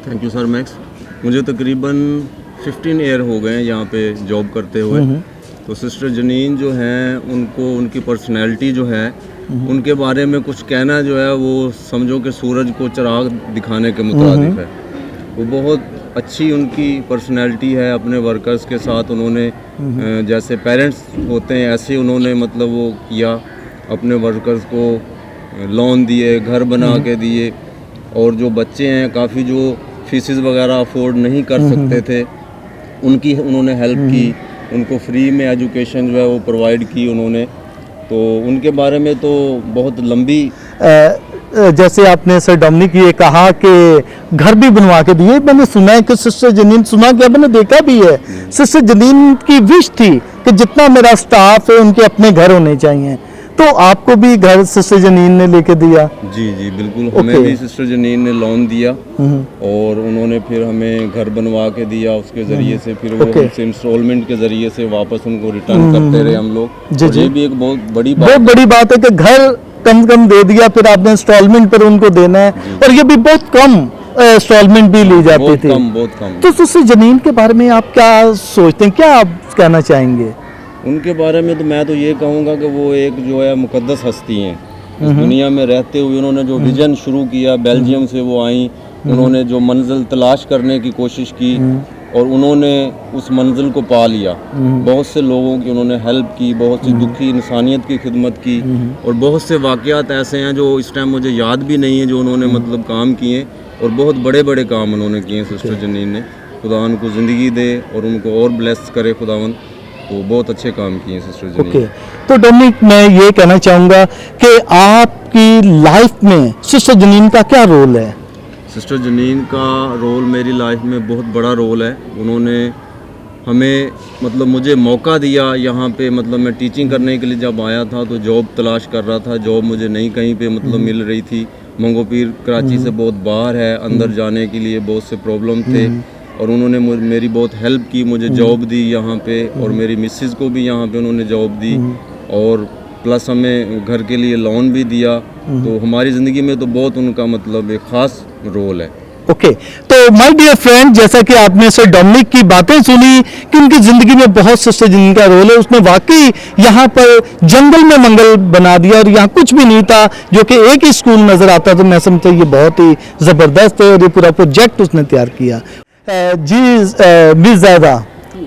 Thank you sir max. मुझे तकरीबन 15 ईयर हो गए हैं यहाँ पे जॉब करते हुए। तो सिस्टर जनीन जो हैं, उनको उनकी पर्सनैलिटी जो है, उनके बारे में कुछ कहना जो है वो समझो कि सूरज को चिराग दिखाने के मुताबिक है। वो बहुत अच्छी उनकी पर्सनैलिटी है। अपने वर्कर्स के साथ उन्होंने जैसे पेरेंट्स होते हैं ऐसे उन्होंने मतलब वो किया, अपने वर्कर्स को लोन दिए, घर बना के दिए, और जो बच्चे हैं काफ़ी जो फीसिस वगैरह अफोर्ड नहीं कर सकते थे उनकी उन्होंने हेल्प की, उनको फ्री में एजुकेशन जो है वो प्रोवाइड की उन्होंने। तो उनके बारे में तो बहुत लंबी जैसे आपने सर डोमिनिक ये कहा कि घर भी बनवा के दिए, मैंने सुना है कि सिस्टर जनीन, सुना क्या मैंने देखा भी है, सिस्टर जनीन की विश थी कि जितना मेरा स्टाफ है उनके अपने घर होने चाहिए। तो आपको भी घर सिस्टर जनीन ने लेके दिया? जी जी बिल्कुल, हमें भी सिस्टर जनीन ने लोन दिया और उन्होंने फिर हमें घर बनवा के दिया। उसके ज़रिए से फिर वो हमसे इंस्टॉलमेंट के ज़रिए से वापस उनको रिटर्न करते रहे हम लोग। और ये भी एक बहुत बड़ी बात है कि घर कम कम दे दिया, फिर आपने इंस्टॉलमेंट पर उनको देना है, और ये भी बहुत कम इंस्टॉलमेंट भी ली जाती थी, बहुत कम। तो सिस्टर जनीन के बारे में आप क्या सोचते हैं, क्या आप कहना चाहेंगे उनके बारे में? तो मैं तो ये कहूँगा कि वो एक जो है मुकद्दस हस्ती हैं। इस दुनिया में रहते हुए उन्होंने जो विजन शुरू किया, बेल्जियम से वो आई, उन्होंने जो मंजिल तलाश करने की कोशिश की और उन्होंने उस मंजिल को पा लिया। बहुत से लोगों की उन्होंने हेल्प की, बहुत सी दुखी इंसानियत की खिदमत की, और बहुत से वाक़यात ऐसे हैं जो इस टाइम मुझे याद भी नहीं है जो उन्होंने मतलब काम किए, और बहुत बड़े बड़े काम उन्होंने किए सिस्टर जनीन ने। खुदा उनको ज़िंदगी दे और उनको और ब्लेस करे खुदावन। तो बहुत अच्छे काम किए सिस्टर जनीन। तो डोमिनिक, मैं ये कहना चाहूँगा कि आपकी लाइफ में सिस्टर जनीन का क्या रोल है? सिस्टर जनीन का रोल मेरी लाइफ में बहुत बड़ा रोल है। उन्होंने हमें मतलब मुझे मौका दिया यहाँ पे, मतलब मैं टीचिंग करने के लिए जब आया था तो जॉब तलाश कर रहा था, जॉब मुझे नहीं कहीं पे मतलब मिल रही थी। मंगो पीर कराची से बहुत बाहर है, अंदर जाने के लिए बहुत से प्रॉब्लम थे, और उन्होंने मेरी बहुत हेल्प की, मुझे जॉब दी यहाँ पे, और मेरी मिसेस को भी यहाँ पे उन्होंने जॉब दी, और प्लस हमें घर के लिए लोन भी दिया। तो हमारी ज़िंदगी में तो बहुत उनका मतलब एक ख़ास रोल है। ओके, तो माय डियर फ्रेंड, जैसा कि आपने सर डोमिनिक की बातें सुनी कि उनकी ज़िंदगी में बहुत सिस्टर जनीन का रोल है, उसने वाकई यहाँ पर जंगल में मंगल बना दिया, और यहाँ कुछ भी नहीं था, जो कि एक ही स्कूल नज़र आता, तो मैं समझता हूँ ये बहुत ही ज़बरदस्त है, और ये पूरा प्रोजेक्ट उसने तैयार किया। जी मिस ज़ैदा,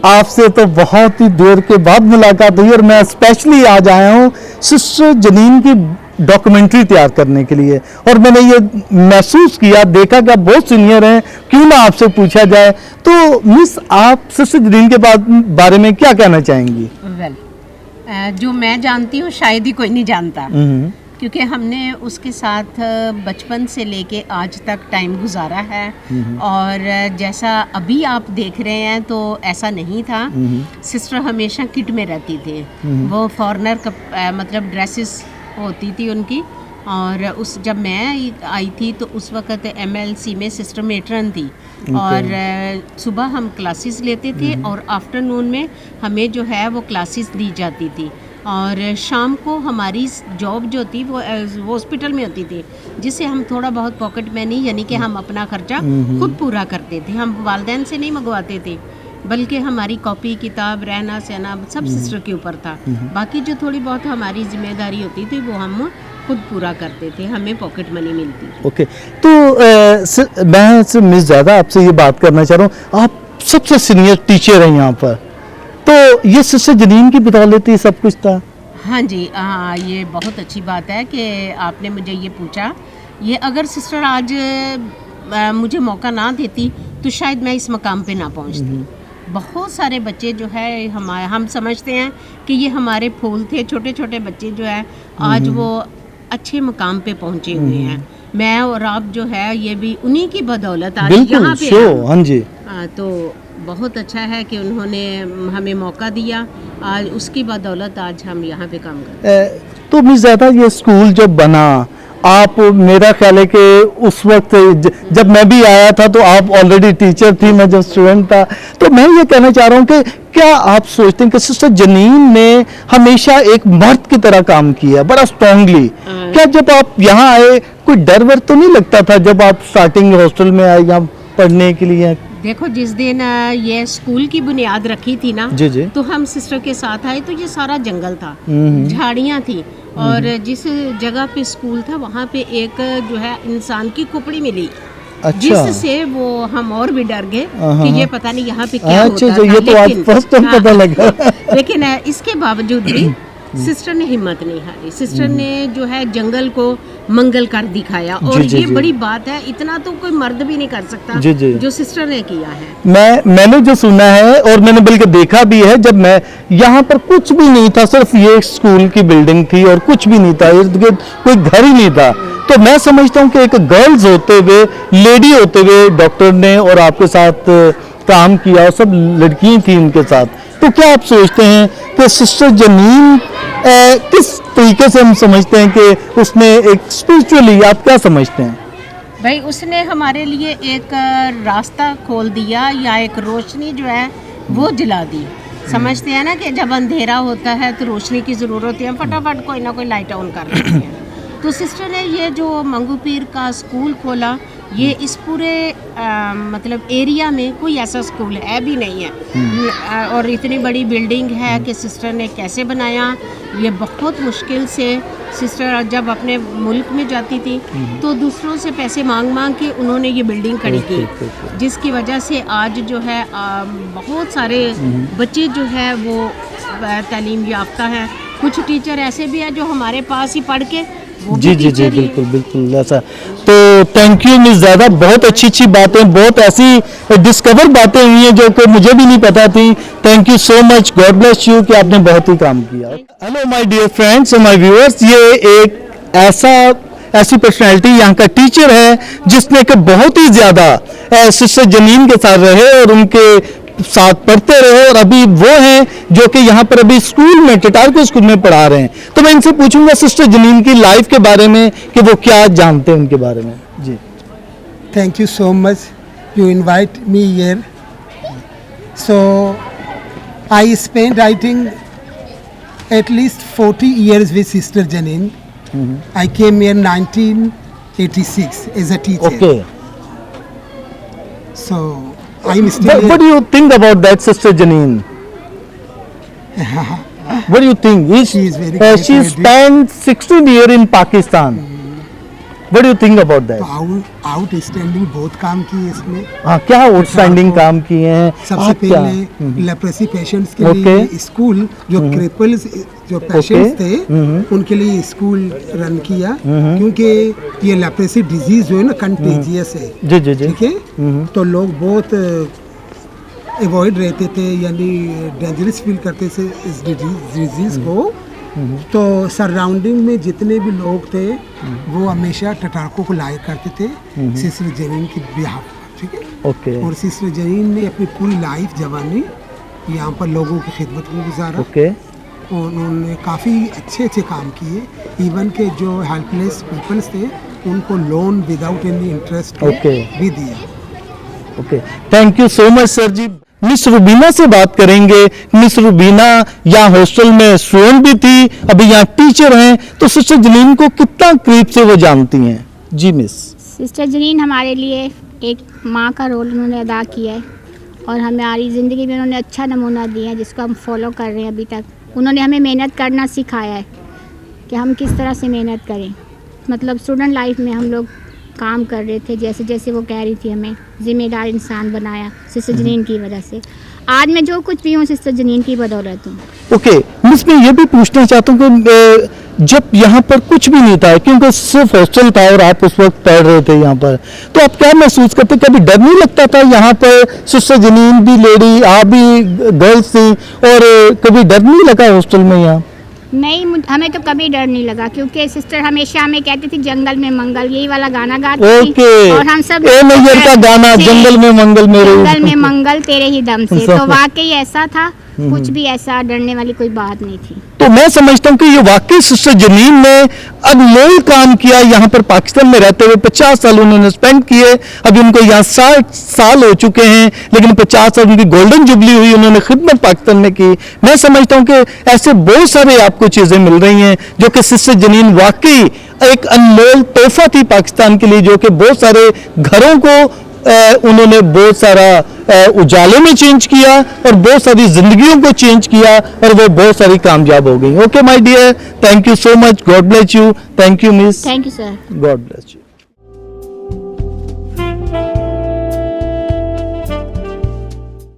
आपसे तो बहुत ही देर के बाद मुलाकात हुई, और मैं स्पेशली आज आया हूँ सिस्टर जनीन की डॉक्यूमेंट्री तैयार करने के लिए, और मैंने ये महसूस किया, देखा कि आप बहुत सीनियर हैं, क्यों ना आपसे पूछा जाए। तो मिस, आप सिस्टर जनीन के बारे में क्या कहना चाहेंगी? जो मैं जानती हूँ शायद ही कोई नहीं जानता। क्योंकि हमने उसके साथ बचपन से लेके आज तक टाइम गुजारा है। और जैसा अभी आप देख रहे हैं तो ऐसा नहीं था। सिस्टर हमेशा किट में रहती थी। वो फॉरेनर मतलब ड्रेसेस होती थी उनकी। और उस जब मैं आई थी तो उस वक़्त MLC में सिस्टर मेट्रन थी। और सुबह हम क्लासेस लेते थे और आफ्टरनून में हमें जो है वो क्लासेस दी जाती थी। और शाम को हमारी जॉब जो थी वो हॉस्पिटल में होती थी, जिससे हम थोड़ा बहुत पॉकेट मनी यानी कि हम अपना खर्चा खुद पूरा करते थे। हम वालिदैन से नहीं मंगवाते थे, बल्कि हमारी कॉपी किताब रहना सहना सब सिस्टर के ऊपर था। बाकी जो थोड़ी बहुत हमारी जिम्मेदारी होती थी वो हम खुद पूरा करते थे, हमें पॉकेट मनी मिलती थी। ओके, तो मैं मिस ज़्यादा आपसे ये बात करना चाह रहा हूँ, आप सबसे सीनियर टीचर हैं यहाँ पर, तो ये सिस्टर जनीन की बदौलत सब कुछ था? हाँ जी, हाँ, ये बहुत अच्छी बात है कि आपने मुझे ये पूछा। ये अगर सिस्टर आज मुझे मौका ना देती तो शायद मैं इस मकाम पे ना पहुँचती। बहुत सारे बच्चे जो है हम समझते हैं कि ये हमारे फूल थे, छोटे छोटे बच्चे जो है आज वो अच्छे मकाम पे पहुँचे हुए हैं। मैं और आप जो है ये भी उन्हीं की बदौलत आज यहाँ पे हैं। हाँ जी। तो बहुत अच्छा है कि उन्होंने हमें मौका दिया, आज उसकी बदौलत आज हम यहाँ पे काम करते हैं। तो मिस ज़्यादा ये स्कूल जब बना, आप, मेरा ख्याल है कि उस वक्त जब मैं भी आया था तो आप ऑलरेडी टीचर थी, मैं जब स्टूडेंट था। तो मैं ये कहना चाह रहा हूँ कि क्या आप सोचते हैं कि सिस्टर जनीन ने हमेशा एक मर्द की तरह काम किया बड़ा स्ट्रांगली? क्या जब आप यहाँ आए कोई डर वर तो नहीं लगता था जब आप स्टार्टिंग हॉस्टल में आए यहाँ पढ़ने के लिए? देखो, जिस दिन ये स्कूल की बुनियाद रखी थी ना, जी जी, तो हम सिस्टर के साथ आए तो ये सारा जंगल था, झाड़ियाँ थी। और जिस जगह पे स्कूल था वहाँ पे एक जो है इंसान की खोपड़ी मिली। अच्छा। जिससे वो हम और भी डर गए कि ये पता नहीं यहाँ पे क्या होता अच्छा, था। ये तो आज फर्स्ट टाइम पता लगा। लेकिन इसके बावजूद भी सिस्टर ने हिम्मत नहीं हारी। सिस्टर ने जो है जंगल को मंगल कर दिखाया। और ये बड़ी बात है, इतना तो कोई मर्द भी नहीं कर सकता जो सिस्टर ने किया है। मैंने जो सुना है और मैंने बल्कि देखा भी है, जब मैं यहाँ पर कुछ भी नहीं था, सिर्फ ये स्कूल की बिल्डिंग थी और कुछ भी नहीं था, इर्द गिर्द कोई घर ही नहीं था। तो मैं समझता हूँ कि एक गर्ल्स होते हुए, लेडी होते हुए डॉक्टर ने और आपके साथ काम किया और सब लड़कियां थी उनके साथ। तो क्या आप सोचते हैं कि सिस्टर जनीन किस तरीके से हम समझते हैं कि उसने एक स्पिरिचुअली, आप क्या समझते हैं? भाई, उसने हमारे लिए एक रास्ता खोल दिया, या एक रोशनी जो है वो जला दी। समझते हैं ना कि जब अंधेरा होता है तो रोशनी की ज़रूरत है, फटाफट कोई ना कोई लाइट ऑन कर देते हैं। तो सिस्टर ने ये जो मंगू पीर का स्कूल खोला, ये इस पूरे मतलब एरिया में कोई ऐसा स्कूल है भी नहीं है। और इतनी बड़ी बिल्डिंग है कि सिस्टर ने कैसे बनाया, ये बहुत मुश्किल से। सिस्टर जब अपने मुल्क में जाती थी तो दूसरों से पैसे मांग मांग के उन्होंने ये बिल्डिंग खड़ी की, जिसकी वजह से आज जो है बहुत सारे बच्चे जो है वो तालीम याफ्ता हैं। कुछ टीचर ऐसे भी हैं जो हमारे पास ही पढ़ के जी जी जी, बिल्कुल बिल्कुल ऐसा। तो थैंक यू मिस ज़्यादा, बहुत अच्छी अच्छी बातें, बहुत ऐसी डिस्कवर बातें हुई हैं जो कि मुझे भी नहीं पता थी। Thank you so much, God bless you कि आपने बहुत ही काम किया। Hello my dear friends, my viewers, ये एक ऐसी पर्सनैलिटी यहाँ का टीचर है जिसने कि बहुत ही ज़्यादा सिस्टर जनीन के साथ रहे और उनके साथ पढ़ते रहे, और अभी वो हैं जो कि यहाँ पर अभी स्कूल में, टटार के स्कूल में पढ़ा रहे हैं। तो मैं इनसे पूछूंगा सिस्टर जनीन की लाइफ के बारे में कि वो क्या जानते हैं उनके बारे में। जी, Thank you so much. You invite me here. So I spent, I think, at least 40 years with Sister Janine. I came here 1986 as a teacher. okay. So I'm still. What do you think about that, Sister Janine? What do you think? She is very great She lady. spent 16 years in Pakistan. What do you think about that? Outstanding बहुत काम किए इसमें। हाँ, क्या आउटस्टैंडिंग काम किए हैं? सबसे आप क्या? पहले लेप्रेसी पेशेंट्स के लिए स्कूल, जो क्रिपल्स जो पेशेंट्स थे उनके लिए स्कूल रन किया, क्योंकि ये लेप्रेसी डिजीज जो है ना कंटेजियस है। जी जी जी, ठीक है, तो लोग बहुत अवॉइड रहते थे, यानी डेंजरस फील करते थे इस डिजीज को। तो सराउंडिंग में जितने भी लोग थे वो हमेशा टटाको को लाइक करते थे सिस्टर जनीन की बिहाफ पर, ठीक है। ओके और सिस्टर जनीन ने अपनी पूरी लाइफ जवानी यहाँ पर लोगों की खिदमत में गुजारा। ओके उन्होंने काफ़ी अच्छे काम किए। इवन के जो हेल्पलेस पीपल्स थे उनको loan without any interest okay. भी दिया। Okay, thank you so much sir ji. Miss Rubina से बात करेंगे। मिस रुबीना यहाँ हॉस्टल में स्टूडेंट भी थी, अभी यहाँ टीचर हैं, तो सिस्टर जनीन को कितना करीब से वो जानती हैं? जी मिस। सिस्टर जनीन हमारे लिए एक माँ का रोल उन्होंने अदा किया है और हमारी ज़िंदगी में उन्होंने अच्छा नमूना दिया है जिसको हम फॉलो कर रहे हैं अभी तक। उन्होंने हमें मेहनत करना सिखाया है कि हम किस तरह से मेहनत करें। मतलब स्टूडेंट लाइफ में हम लोग काम कर रहे थे, जैसे जैसे वो कह रही थी हमें जिम्मेदार इंसान बनाया सिस्टर जनीन की वजह से। आज मैं जो कुछ भी हूँ सिस्टर जनीन की बदौलत हूँ। ओके मिस, मैं ये भी पूछना चाहता हूँ कि जब यहाँ पर कुछ भी नहीं था, क्योंकि सिर्फ हॉस्टल था और आप उस वक्त पढ़ रहे थे यहाँ पर, तो आप क्या महसूस करते? कभी डर नहीं लगता था? यहाँ पर सिस्टर जनीन भी लेडी, आप भी गर्ल्स थी, और कभी डर नहीं लगा हॉस्टल में यहाँ? नहीं, हमें तो कभी डर नहीं लगा क्योंकि सिस्टर हमेशा हमें कहती थी जंगल में मंगल, यही वाला गाना गाती थी। और हम सब ए नैयर का गाना, जंगल में मंगल मेरे, जंगल में मंगल तेरे ही दम से। तो वाकई ऐसा था, कुछ भी ऐसा डरने वाली कोई बात नहीं थी। तो मैं समझता हूँ कि ये वाकई सिस्टर जनीन ने अनमोल काम किया। यहाँ पर पाकिस्तान में रहते हुए 50 साल उन्होंने स्पेंड किए। अभी उनको यहाँ 60 साल हो चुके हैं, लेकिन 50 साल उनकी गोल्डन जुबली हुई, उन्होंने खिदमत पाकिस्तान में की। मैं समझता हूँ कि ऐसे बहुत सारे आपको चीज़ें मिल रही हैं जो कि सिस्टर जनीन वाकई एक अनमोल तोहफा थी पाकिस्तान के लिए, जो कि बहुत सारे घरों को उन्होंने बहुत सारा उजाले में चेंज किया और बहुत सारी जिंदगियों को चेंज किया, और वो बहुत सारी कामयाब हो गई। Okay my dear, thank you so much, God bless you. Thank you miss. Thank you sir. God bless you.